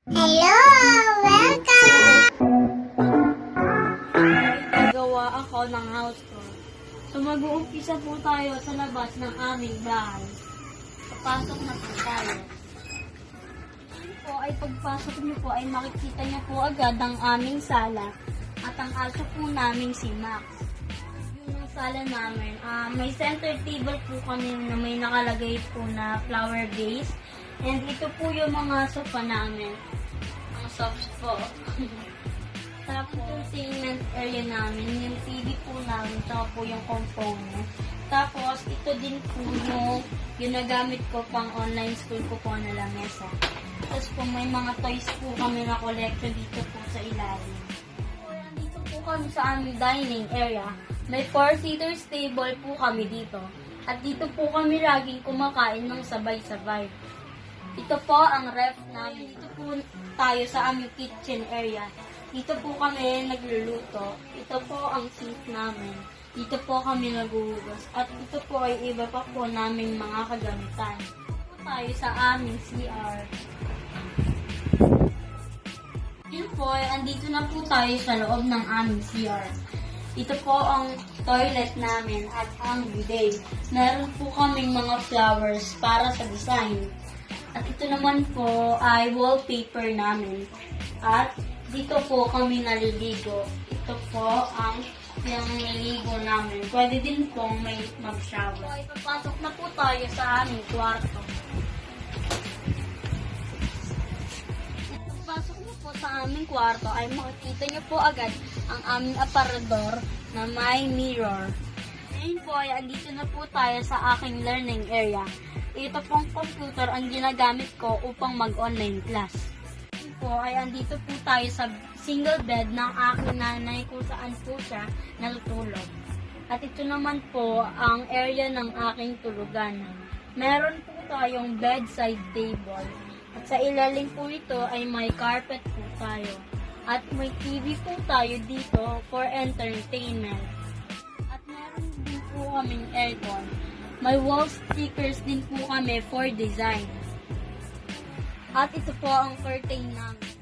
Hello! Welcome! Gagawa ako ng house tour. So mag-uumpisa po tayo sa labas ng aming bahay. Papasok na po tayo. Ngayon po ay pagpasok niyo po ay makikita niyo po agad ang aming sala at ang aso po naming si Max. Yun ang sala namin. May center table po kami na may nakalagay po na flower vase. And ito po yung mga sofa namin. Mga softs po. Tapos, entertainment area namin, yung TV po namin, saka po yung component. Tapos, ito din po yung ginagamit ko pang online school ko po na lamesa. Tapos po, may mga toys po kami na collection dito po sa ilalim. So, dito po kami sa aming dining area. May 4-seaters table po kami dito. At dito po kami laging kumakain ng sabay-sabay. Ito po ang ref namin. Dito po tayo sa aming kitchen area. Dito po kami nagluluto. Ito po ang sink namin. Dito po kami naguhugas. At ito po ay iba pa po naming mga kagamitan. Dito po tayo sa aming CR. Yun po, andito na po tayo sa loob ng aming CR. Ito po ang toilet namin at ang bidet. Meron po kaming mga flowers para sa design. At ito naman po ay wallpaper namin. At dito po kami naliligo. Ito po ang yung naliligo namin. Pwede din pong may mag-shower. So, ipapasok na po tayo sa aming kwarto. Pagpasok niyo po sa aming kwarto ay makikita niyo po agad ang aming aparador na may mirror. Ngayon po ay andito na po tayo sa aking learning area. Ito pong computer ang ginagamit ko upang mag-online class. Ngayon po ay andito po tayo sa single bed ng aking nanay kung saan po siya natutulog. At ito naman po ang area ng aking tulugan. Meron po tayong bedside table. At sa ilalim po ito ay may carpet po tayo. At may TV po tayo dito for entertainment. At meron din po kaming aircon. May wall stickers din po kami for design. At ito po ang curtain namin.